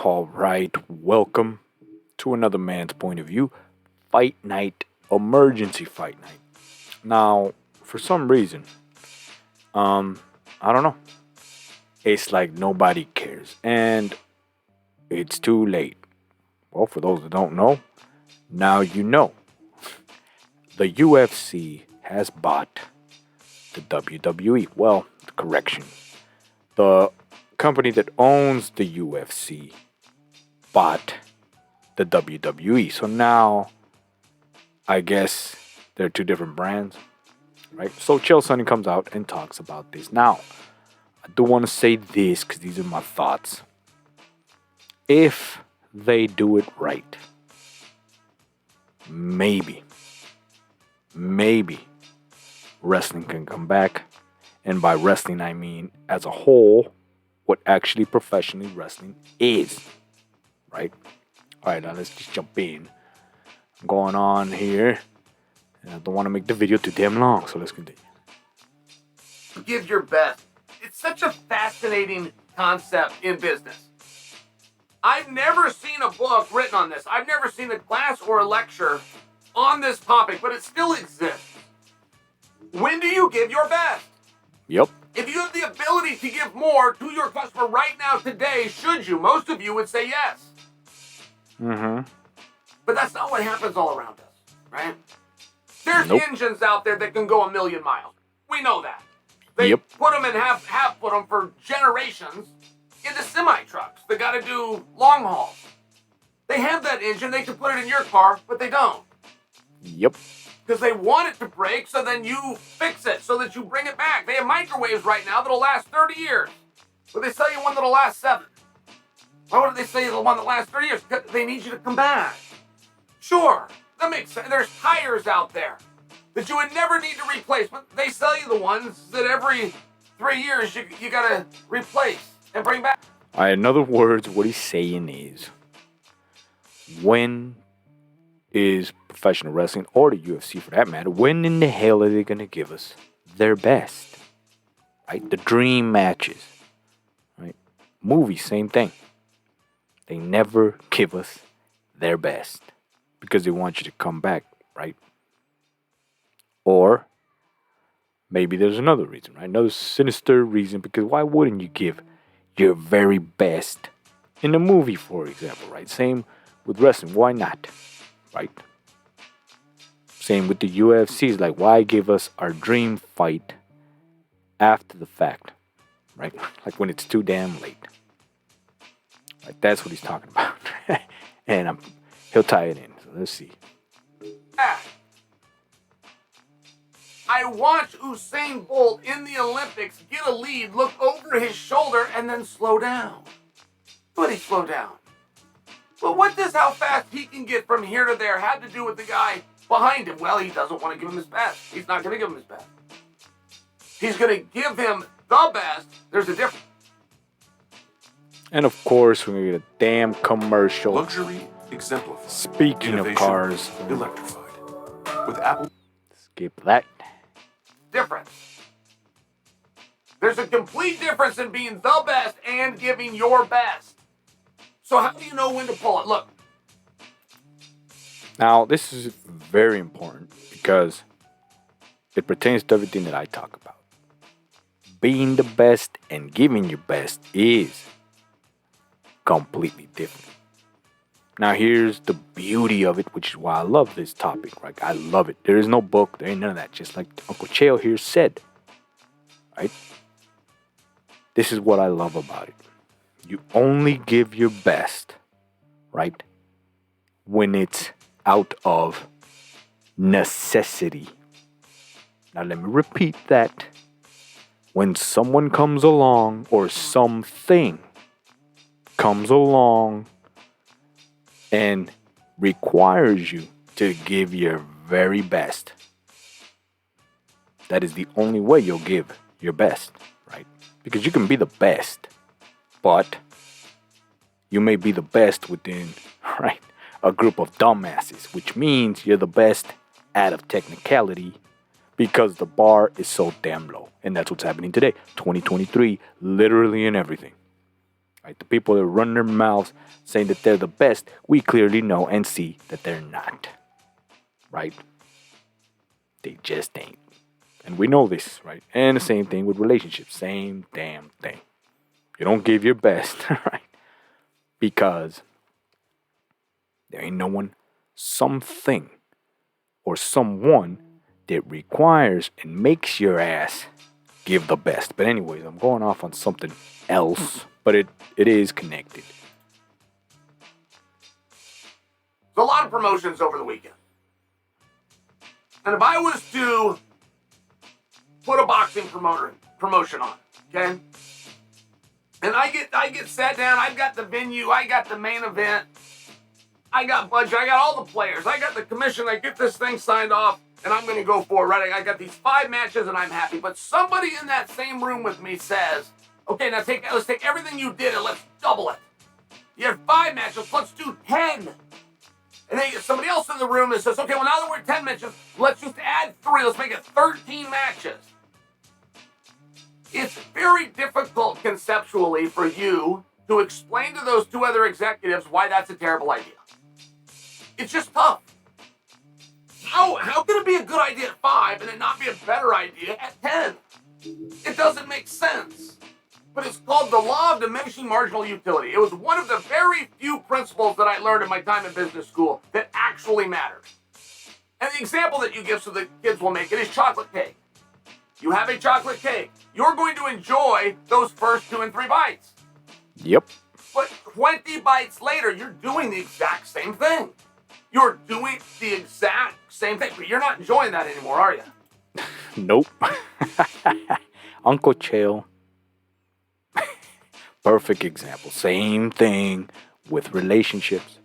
All right, welcome to another man's point of view. Fight night, emergency fight night. Now, for some reason, um, I don't know. It's like nobody cares, and it's too late. Well, for those that don't know, now you know. The UFC has bought the WWE. Well, correction. The company that owns the UFC bought the WWE. So now I guess they're two different brands, right? So Chael Sonnen comes out and talks about this. Now, I do want to say this because these are my thoughts. If they do it right, maybe wrestling can come back. And by wrestling, I mean as a whole, what actually professionally wrestling is, right? All right, now let's just jump in. Going on here. And I don't want to make the video too damn long, so let's continue. Give your best. It's such a fascinating concept in business. I've never seen a book written on this. I've never seen a class or a lecture on this topic, but it still exists. When do you give your best? Yep. If you have the ability to give more to your customer right now, today, should you? Most of you would say yes. Mm-hmm. But that's not what happens all around us, right? There's Nope. engines out there that can go 1,000,000 miles. We know that. They Yep. put them and have put them for generations into semi-trucks that got to do long hauls. They have that engine. They can put it in your car, but they don't. Yep. Because they want it to break, so then you fix it, so that you bring it back. They have microwaves right now that'll last 30 years. But they sell you one that'll last 7. Why would they sell you the one that lasts 30 years? Because they need you to come back. Sure, that makes sense. There's tires out there that you would never need to replace, but they sell you the ones that every 3 years you gotta replace and bring back. All right, in other words, what he's saying is, when is professional wrestling, or the UFC for that matter, when in the hell are they going to give us their best? Right? The dream matches. Right? Movies, same thing. They never give us their best because they want you to come back, right? Or maybe there's another reason, right? Another sinister reason, because why wouldn't you give your very best in a movie, for example, right? Same with wrestling. Why not? Right? Same with the UFC. It's like, why give us our dream fight after the fact? Right? Like when it's too damn late. Like that's what he's talking about. And he'll tie it in. So let's see. I watch Usain Bolt in the Olympics get a lead, look over his shoulder, and then slow down. But he slowed down. But what does how fast he can get from here to there have to do with the guy behind him? Well, he doesn't want to give him his best. He's not going to give him his best. He's going to give him the best. There's a difference. And of course, we're going to get a damn commercial. Luxury exemplified. Speaking of cars, Electrified. With Apple. skip that. Difference. There's a complete difference in being the best and giving your best. So how do you know when to pull it? Look. Now, this is very important because it pertains to everything that I talk about. Being the best and giving your best is completely different. Now, here's the beauty of it, which is why I love this topic. Right? I love it. There is no book. There ain't none of that. Just like Uncle Chael here said. Right? This is what I love about it. You only give your best, right, when it's out of necessity. Now, let me repeat that. When someone comes along or something comes along and requires you to give your very best, that is the only way you'll give your best, right? Because you can be the best, but you may be the best within, right, a group of dumbasses, which means you're the best out of technicality because the bar is so damn low. And that's what's happening today. 2023, literally in everything. Right? The people that run their mouths saying that they're the best, we clearly know and see that they're not. Right? They just ain't. And we know this, right? And the same thing with relationships. Same damn thing. You don't give your best, right? Because there ain't no one, something, or someone that requires and makes your ass give the best. But anyways, I'm going off on something else, but it is connected. There's a lot of promotions over the weekend. And if I was to put a boxing promotion on, okay? And I get sat down, I've got the venue, I got the main event, I got budget, I got all the players, I got the commission, I get this thing signed off, and I'm gonna go for it, right? I got these 5 matches and I'm happy. But somebody in that same room with me says, okay, now let's take everything you did and let's double it. You had 5 matches, let's do 10. And then you get somebody else in the room that says, okay, well now that we're at 10 matches, let's just add 3, let's make it 13 matches. It's very difficult conceptually for you to explain to those 2 other executives why that's a terrible idea. It's just tough. How can it be a good idea at 5 and it not be a better idea at 10? It doesn't make sense. But it's called the law of diminishing marginal utility. It was one of the very few principles that I learned in my time in business school that actually mattered. And the example that you give so the kids will make it is chocolate cake. You have a chocolate cake. You're going to enjoy those first 2 and 3 bites. Yep. But 20 bites later, you're doing the exact same thing. You're doing the exact same thing, but you're not enjoying that anymore, are you? Nope. Uncle Chill. Perfect example. Same thing with relationships.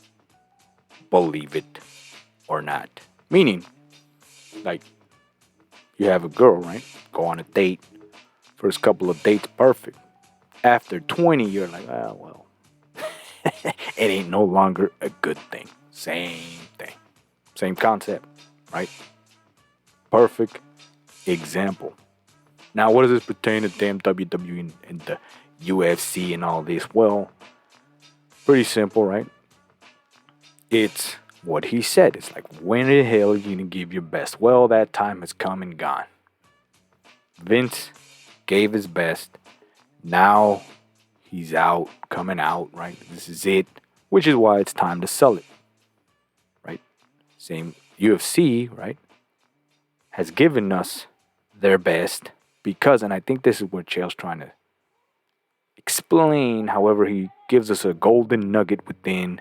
Believe it or not. Meaning, like, you have a girl, right? Go on a date. First couple of dates, perfect. After 20, you're like, oh, well. It ain't no longer a good thing. Same thing. Same concept, right? Perfect example. Now, what does this pertain to damn WWE and the UFC and all this? Well, pretty simple, right? It's what he said. It's like, when the hell are you going to give your best? Well, that time has come and gone. Vince gave his best. Now he's out, coming out, right? This is it, which is why it's time to sell it, right? Same UFC, right? Has given us their best because, and I think this is what Chael's trying to explain, however, he gives us a golden nugget within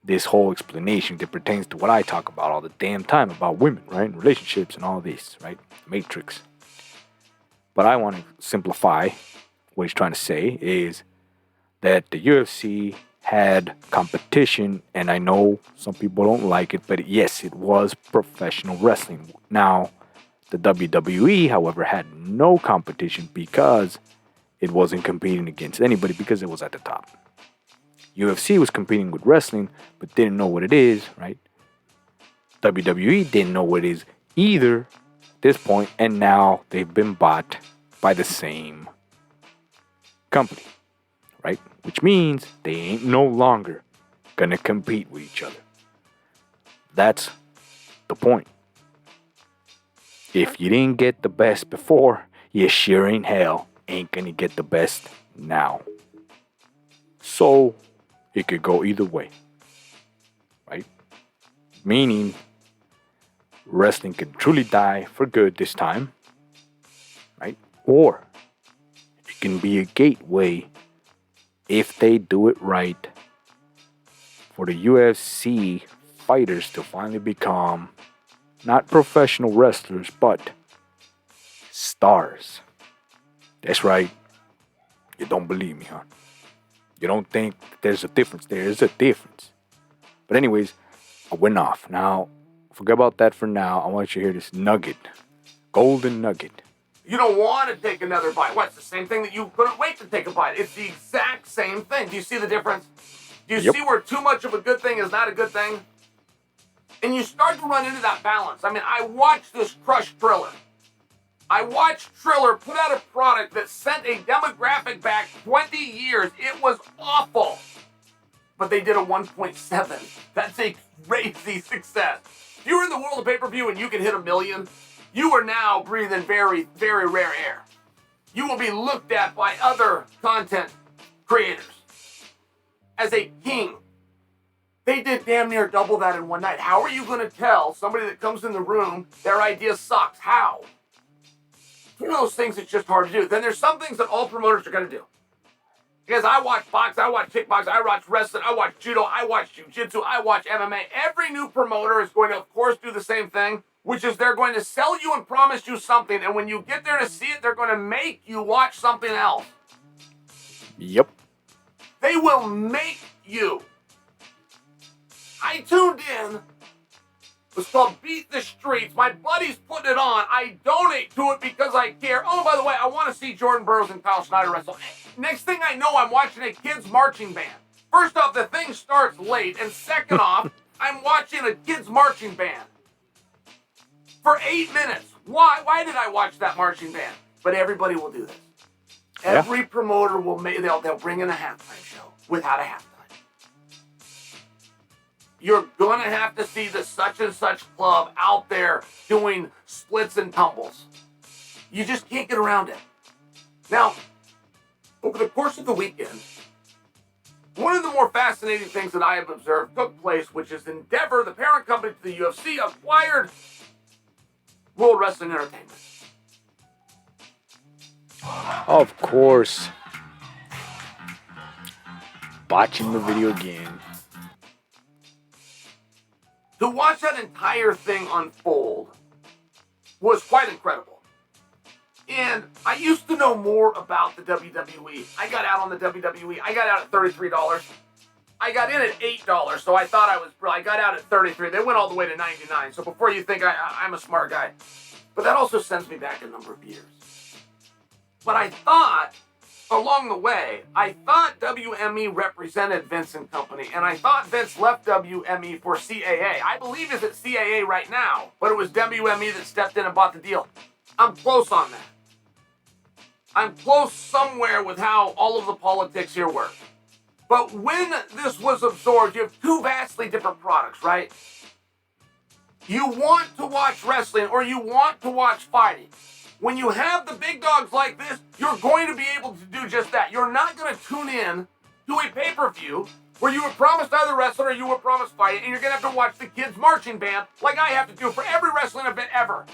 this whole explanation that pertains to what I talk about all the damn time about women, right? And relationships and all this, right? Matrix. But I want to simplify what he's trying to say is that the UFC had competition, and I know some people don't like it, but yes, it was professional wrestling. Now, the WWE, however, had no competition because it wasn't competing against anybody because it was at the top. UFC was competing with wrestling, but didn't know what it is, right? WWE didn't know what it is either at this point, and now they've been bought by the same company, right? Which means they ain't no longer gonna compete with each other. That's the point. If you didn't get the best before, you sure in hell ain't gonna get the best now. So, it could go either way, right? Meaning, wrestling could truly die for good this time, right? Or, it can be a gateway if they do it right for the UFC fighters to finally become not professional wrestlers, but stars. That's right. You don't believe me, huh? You don't think there's a difference? There is a difference. But anyways, I went off. Now, forget about that for now. I want you to hear this nugget. Golden nugget. You don't want to take another bite. What? It's the same thing that you couldn't wait to take a bite. It's the exact same thing. Do you see the difference? Do you see where too much of a good thing is not a good thing? And you start to run into that balance. I mean, I watched this Crush thriller. I watched Triller put out a product that sent a demographic back 20 years. It was awful. But they did a 1.7. That's a crazy success. If you're in the world of pay-per-view and you can hit 1 million, you are now breathing very, very rare air. You will be looked at by other content creators as a king. They did damn near double that in one night. How are you going to tell somebody that comes in the room their idea sucks? How? You know those things, it's just hard to do. Then there's some things that all promoters are going to do. Because I watch boxing, I watch kickboxing, I watch wrestling, I watch judo, I watch jiu-jitsu, I watch MMA. Every new promoter is going to, of course, do the same thing, which is they're going to sell you and promise you something, and when you get there to see it, they're going to make you watch something else. Yep. They will make you. I tuned in. It was called Beat the Streets. My buddy's putting it on. I donate to it because I care. Oh, by the way, I want to see Jordan Burroughs and Kyle Snyder wrestle. Next thing I know, I'm watching a kids' marching band. First off, the thing starts late. And second off, I'm watching a kids' marching band for 8 minutes. Why did I watch that marching band? But everybody will do this. Yeah. Every promoter will make, they'll bring in a halftime show without a halftime. You're going to have to see the such and such club out there doing splits and tumbles. You just can't get around it. Now, over the course of the weekend, one of the more fascinating things that I have observed took place, which is Endeavor, the parent company to the UFC, acquired World Wrestling Entertainment. Of course. Watching the video game. To watch that entire thing unfold was quite incredible. And I used to know more about the WWE. I got out on the WWE. I got out at $33. I got in at $8, so I thought I got out at $33. They went all the way to $99. So before you think I'm a smart guy. But that also sends me back a number of years. But I thought, along the way, WME represented Vince and company, and I thought Vince left WME for CAA. I believe it's at CAA right now, but it was WME that stepped in and bought the deal. I'm close on that. I'm close somewhere with how all of the politics here work. But when this was absorbed, you have two vastly different products, right? You want to watch wrestling or you want to watch fighting. When you have the big dogs like this, you're going to be able to do just that. You're not going to tune in to a pay-per-view where you were promised either wrestling or you were promised fighting, and you're going to have to watch the kids' marching band like I have to do for every wrestling event ever.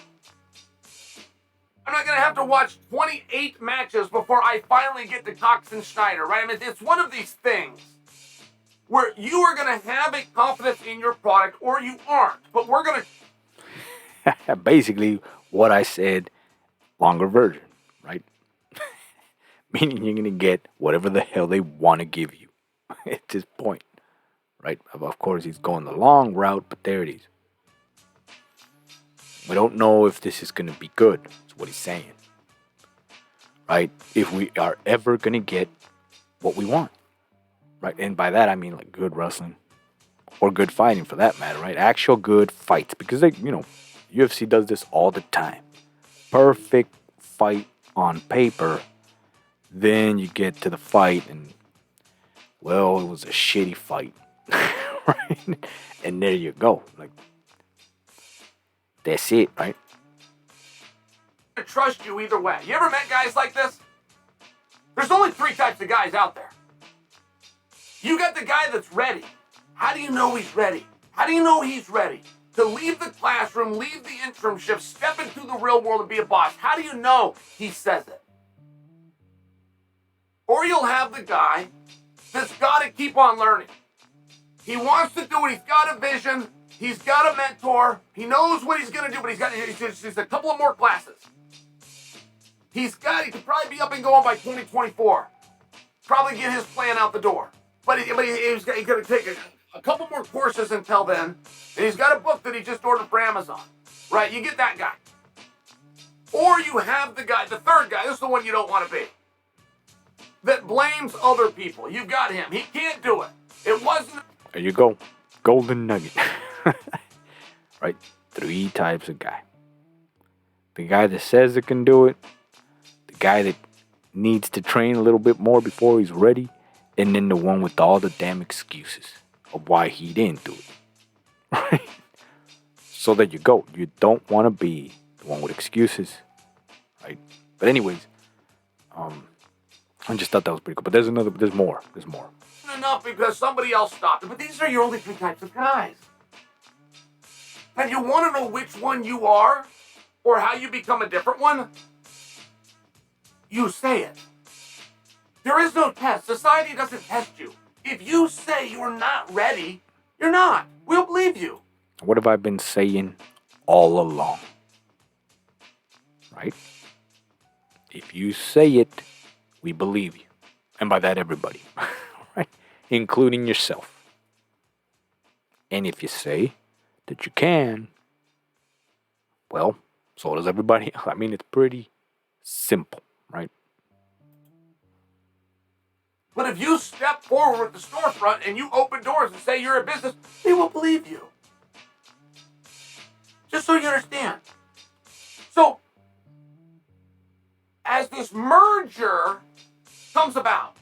I'm not going to have to watch 28 matches before I finally get to Cox and Schneider, right? I mean, it's one of these things where you are going to have a confidence in your product or you aren't. But we're going to... Basically, what I said, longer version, right? Meaning you're going to get whatever the hell they want to give you at this point, right? Of course, he's going the long route, but there it is. We don't know if this is going to be good. That's what he's saying. Right? If we are ever going to get what we want. Right? And by that, I mean like good wrestling. Or good fighting for that matter, right? Actual good fights. Because, UFC does this all the time. Perfect fight on paper. Then you get to the fight and, well, it was a shitty fight. Right? And there you go. Like, that's it, right? I trust you either way. You ever met guys like this? There's only 3 types of guys out there. You got the guy that's ready. How do you know he's ready? How do you know he's ready to leave the classroom, leave the internship, step into the real world and be a boss? How do you know he says it? Or you'll have the guy that's got to keep on learning. He wants to do it. He's got a vision. He's got a mentor. He knows what he's going to do, but he's a couple of more classes. He could probably be up and going by 2024. Probably get his plan out the door. But he's going to take a couple more courses until then. And he's got a book that he just ordered for Amazon. Right? You get that guy. Or you have the guy, the third guy, this is the one you don't want to be, that blames other people. You got him. He can't do it. It wasn't... There you go. Golden nugget. Right? 3 types of guy. The guy that says it can do it, the guy that needs to train a little bit more before he's ready, and then the one with all the damn excuses of why he didn't do it. Right? So there you go. You don't want to be the one with excuses, right? But anyways, I just thought that was pretty cool. But there's more. There's more. Enough because somebody else stopped it. But these are your only three types of guys. And you want to know which one you are or how you become a different one? You say it. There is no test. Society doesn't test you. If you say you're not ready, you're not. We'll believe you. What have I been saying all along? Right? If you say it, we believe you. And by that, everybody. Right? Including yourself. And if you say that you can, well, so does everybody else. I mean, it's pretty simple, right? But if you step forward at the storefront and you open doors and say you're a business, they will believe you. Just so you understand. So, as this merger comes about,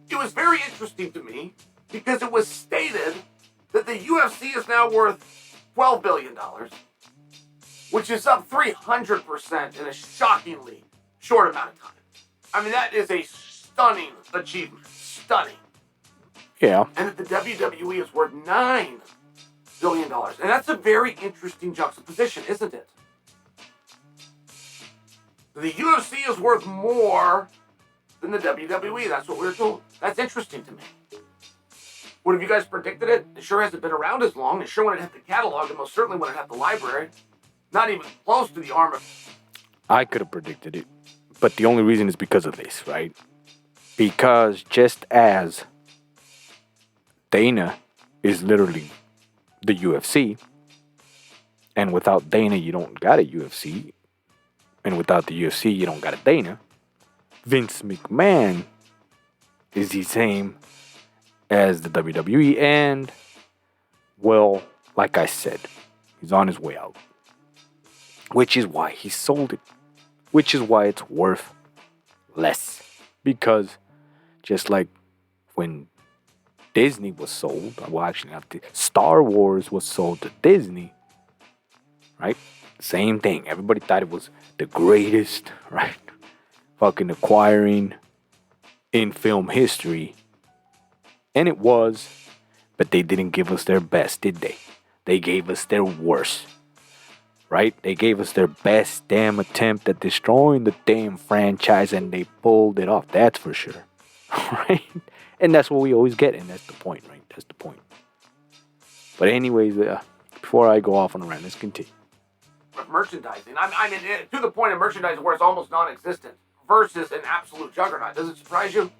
it was very interesting to me because it was stated that the UFC is now worth $12 billion, which is up 300% in a shockingly short amount of time. I mean, that is a stunning achievement. Stunning. Yeah. And that the WWE is worth $9 billion. And that's a very interesting juxtaposition, isn't it? The UFC is worth more than the WWE. That's what we were told. That's interesting to me. What have you guys predicted it? It sure hasn't been around as long. It sure wouldn't have the catalog, and most certainly wouldn't have the library. Not even close to the armor. I could have predicted it. But the only reason is because of this, right? Because just as Dana is literally the UFC, and without Dana, you don't got a UFC, and without the UFC, you don't got a Dana, Vince McMahon is the same as the WWE, and, well, like I said, he's on his way out. Which is why he sold it. Which is why it's worth less. Because just like when Disney was sold, well, actually, not Star Wars was sold to Disney, right? Same thing. Everybody thought it was the greatest, right? Fucking acquiring in film history. And it was, but they didn't give us their best, did they? They gave us their worst. Right? They gave us their best damn attempt at destroying the damn franchise, and they pulled it off. That's for sure. Right? And that's what we always get, and that's the point, right? That's the point. But anyways, before I go off on a rant, let's continue. Merchandising. I mean, to the point of merchandising where it's almost non-existent versus an absolute juggernaut. Does it surprise you?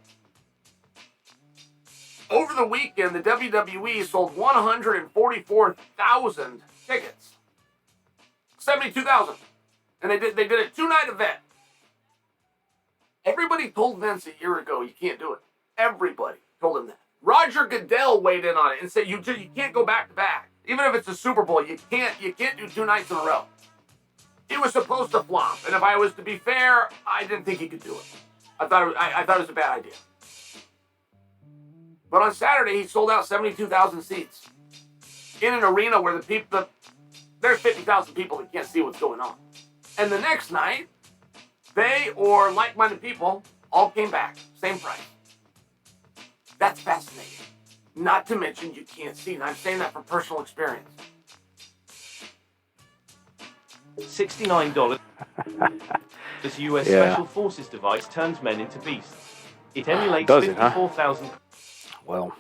Over the weekend, the WWE sold 144,000 tickets. 72,000. And they did a 2-night event. Everybody told Vince a year ago you can't do it. Everybody told him that. Roger Goodell weighed in on it and said you can't go back to back. Even if it's a Super Bowl, you can't do 2 nights in a row. It was supposed to flop, and if I was to be fair, I didn't think he could do it. I thought it was a bad idea. But on Saturday, he sold out 72,000 seats in an arena where there's 50,000 people that can't see what's going on. And the next night, they or like-minded people all came back. Same price. That's fascinating. Not to mention you can't see, and I'm saying that from personal experience. $69. This US Special Forces device turns men into beasts. It emulates 54,000. Well,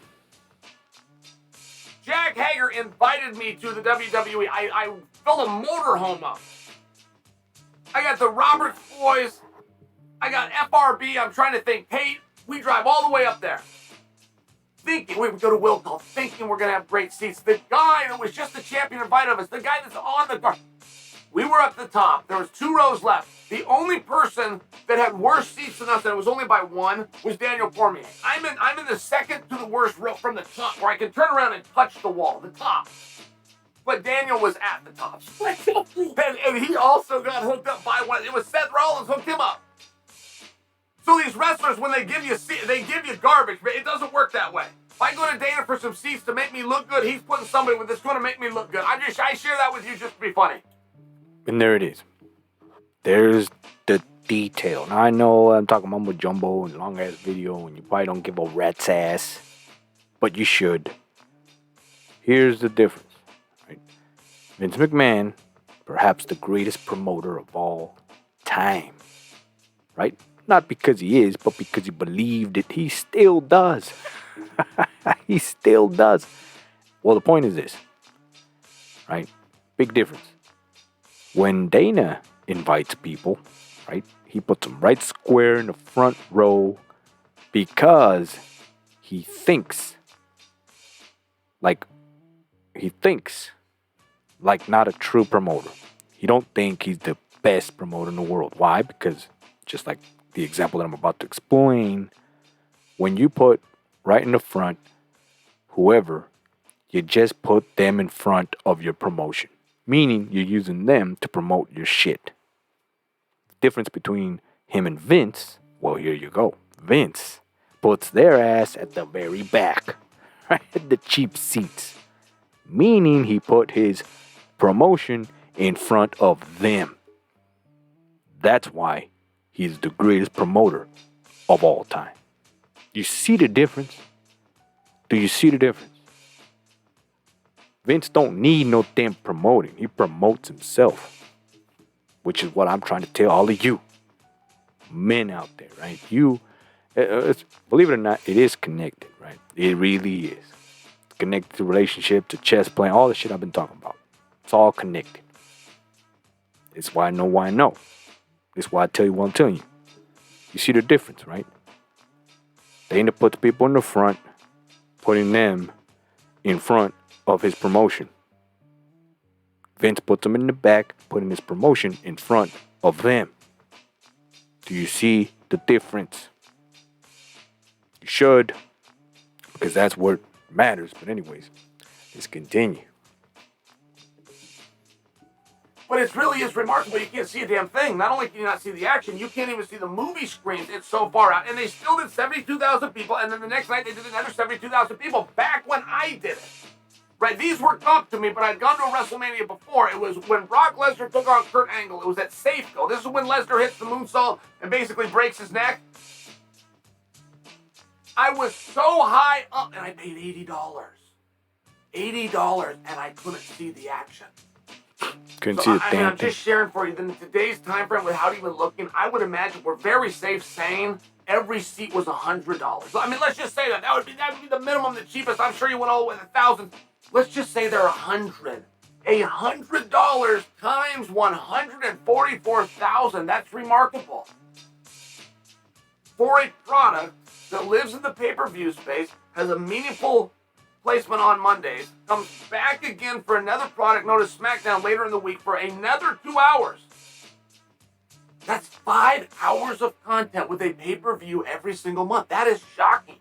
Jack Hager invited me to the WWE. I filled a motorhome up. I got the Roberts boys. I got FRB. I'm trying to think. Pate. We drive all the way up there. Thinking, we go to Will Call, thinking we're going to have great seats. The guy that was just the champion invited us, the guy that's on the car. We were up the top. There was 2 rows left. The only person that had worse seats than us, and it was only by 1, was Daniel Cormier. I'm in the second to the worst row from the top, where I can turn around and touch the wall, the top. but Daniel was at the top. And he also got hooked up by one. It was Seth Rollins hooked him up. So these wrestlers, when they give you garbage, but it doesn't work that way. If I go to Dana for some seats to make me look good, he's putting somebody that's going to make me look good. I share that with you just to be funny. And there it is. There's the detail. Now I know I'm talking mumbo jumbo and long ass video, and you probably don't give a rat's ass, but you should. Here's the difference. Right? Vince McMahon, perhaps the greatest promoter of all time. Right? Not because he is, but because he believed it. He still does. He still does. Well, the point is this. Right? Big difference. When Dana invites people, right, he puts them right square in the front row because he thinks like not a true promoter. He don't think he's the best promoter in the world. Why? Because just like the example that I'm about to explain, when you put right in the front whoever, you just put them in front of your promotion. Meaning you're using them to promote your shit. The difference between him and Vince, well, here you go. Vince puts their ass at the very back, right? The cheap seats. Meaning he put his promotion in front of them. That's why he's the greatest promoter of all time. You see the difference? Do you see the difference? Vince don't need no damn promoting. He promotes himself. Which is what I'm trying to tell all of you men out there, right? Believe it or not, it is connected, right? It really is. It's connected to relationship, to chess playing, all the shit I've been talking about. It's all connected. It's why I know why I know. It's why I tell you what I'm telling you. You see the difference, right? They end up putting the people in the front, putting them in front of his promotion. Vince puts them in the back, putting his promotion in front of them. Do you see the difference? You should, because that's what matters. But anyways, let's continue. But it really is remarkable. You can't see a damn thing. Not only can you not see the action, you can't even see the movie screens. It's so far out. And they still did 72,000 people. And then the next night they did another 72,000 people back when I did it. Right, these were comped to me, but I'd gone to a WrestleMania before. It was when Brock Lesnar took on Kurt Angle. It was at Safeco. This is when Lesnar hits the moonsault and basically breaks his neck. I was so high up, and I paid $80. $80, and I couldn't see the action. Couldn't see a damn thing. I'm just sharing for you. In today's time frame, without even looking, I would imagine we're very safe saying every seat was $100. I mean, let's just say that would be the minimum, the cheapest. I'm sure you went all the way to $1,000. Let's just say they're $100. $100 times 144,000. That's remarkable. For a product that lives in the pay-per-view space, has a meaningful placement on Mondays, comes back again for another product known as SmackDown later in the week for another 2 hours. That's 5 hours of content with a pay-per-view every single month. That is shocking.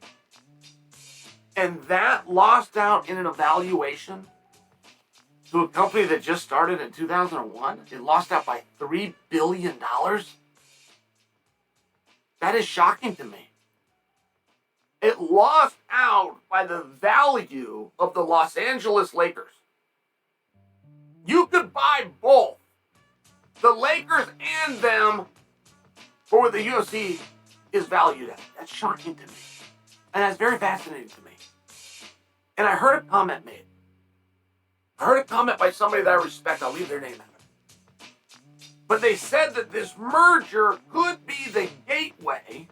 And that lost out in an evaluation to a company that just started in 2001. It lost out by $3 billion. That is shocking to me. It lost out by the value of the Los Angeles Lakers. You could buy both, the Lakers and them, for what the UFC is valued at. That's shocking to me. And that's very fascinating to me. And I heard a comment made. I heard a comment by somebody that I respect. I'll leave their name out. But they said that this merger could be the gateway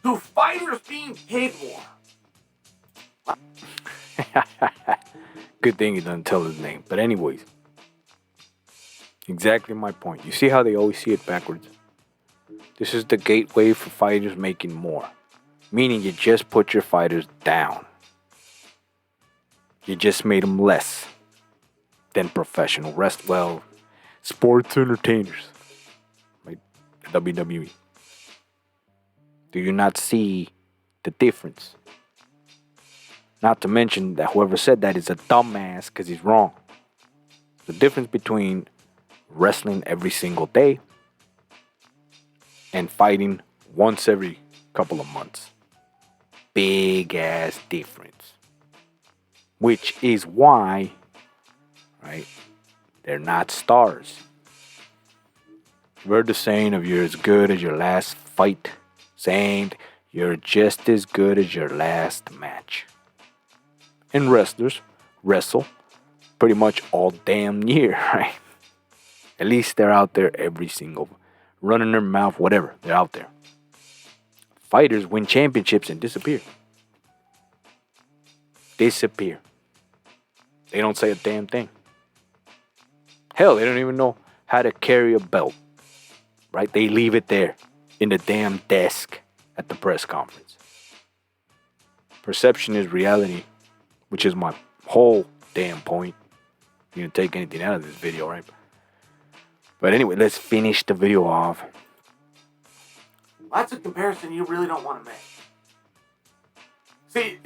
to fighters being paid more. Good thing he doesn't tell his name. But anyways, exactly my point. You see how they always see it backwards? This is the gateway for fighters making more. Meaning you just put your fighters down. You just made them less than professional sports entertainers. Like WWE. Do you not see the difference? Not to mention that whoever said that is a dumbass because he's wrong. The difference between wrestling every single day and fighting once every couple of months. Big ass difference. Which is why, right, they're not stars. You've heard the saying of you're as good as your last fight. Saying you're just as good as your last match. And wrestlers wrestle pretty much all damn year, right? At least they're out there every single, running their mouth, whatever. They're out there. Fighters win championships and disappear. Disappear. They don't say a damn thing. Hell, they don't even know how to carry a belt. Right? They leave it there in the damn desk at the press conference. Perception is reality, which is my whole damn point. You didn't take anything out of this video, right? But anyway, let's finish the video off. That's a comparison you really don't want to make. See,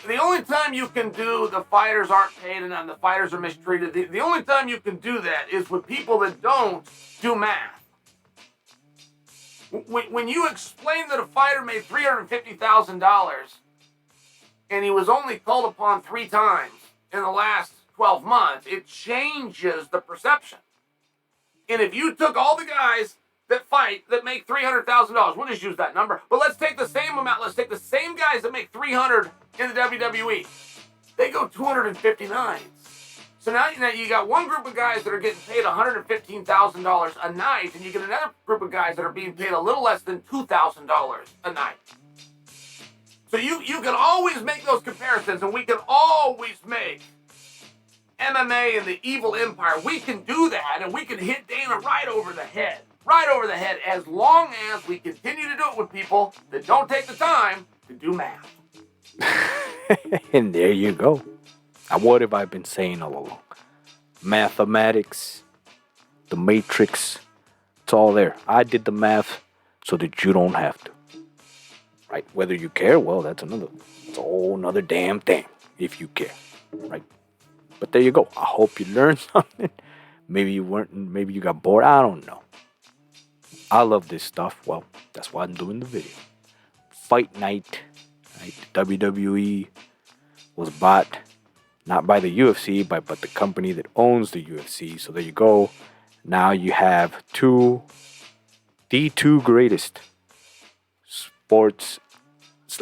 the only time you can do the fighters aren't paid and the fighters are mistreated, the only time you can do that is with people that don't do math. When you explain that a fighter made $350,000 and he was only called upon 3 times in the last 12 months, it changes the perception. And if you took all the guys that fight that make $300,000, we'll just use that number, but let's take the same amount, let's take the same guys that make 300 in the WWE. They go 259. So now you got one group of guys that are getting paid $115,000 a night, and you get another group of guys that are being paid a little less than $2,000 a night. So you can always make those comparisons, and we can always make MMA and the evil empire. We can do that, and we can hit Dana right over the head. Right over the head, as long as we continue to do it with people that don't take the time to do math. And there you go. Now, what have I been saying all along? Mathematics, the matrix, it's all there. I did the math so that you don't have to. Right? Whether you care, well, it's a whole nother damn thing if you care. Right? But there you go. I hope you learned something. Maybe you weren't, maybe you got bored. I don't know. I love this stuff. Well, that's why I'm doing the video. Fight night. Right? WWE was bought not by the UFC, but the company that owns the UFC. So there you go. Now you have the two greatest sports /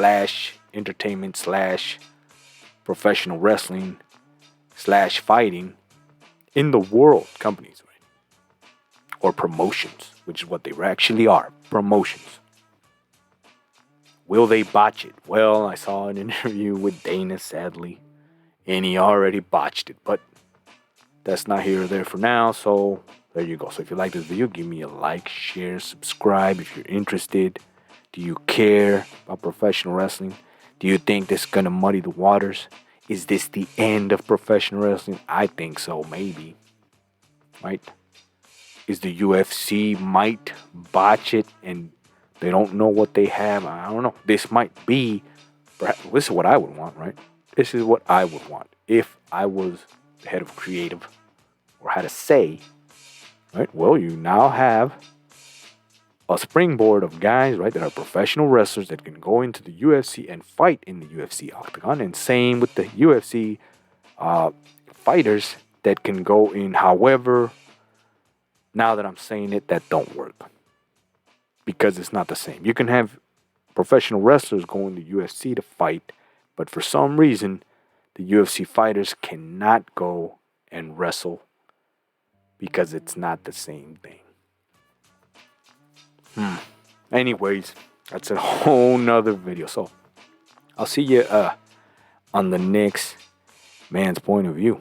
entertainment / professional wrestling / fighting in the world companies, right? Or promotions, which is what they actually are. Promotions. Will they botch it? Well, I saw an interview with Dana, sadly, and he already botched it. But that's not here or there for now, so there you go. So if you like this video, give me a like, share, subscribe if you're interested. Do you care about professional wrestling? Do you think this is going to muddy the waters? Is this the end of professional wrestling? I think so, maybe. Right? Is the UFC might botch it and they don't know what they have? I don't know. This might be, this is what I would want, right? This is what I would want if I was the head of creative or had a say, right? Well, you now have a springboard of guys, right, that are professional wrestlers that can go into the UFC and fight in the UFC octagon. And same with the UFC fighters that can go in. However, now that I'm saying it, that don't work because it's not the same. You can have professional wrestlers go in the UFC to fight, but for some reason, the UFC fighters cannot go and wrestle because it's not the same thing. Anyways, that's a whole nother video. So I'll see you on the next man's point of view.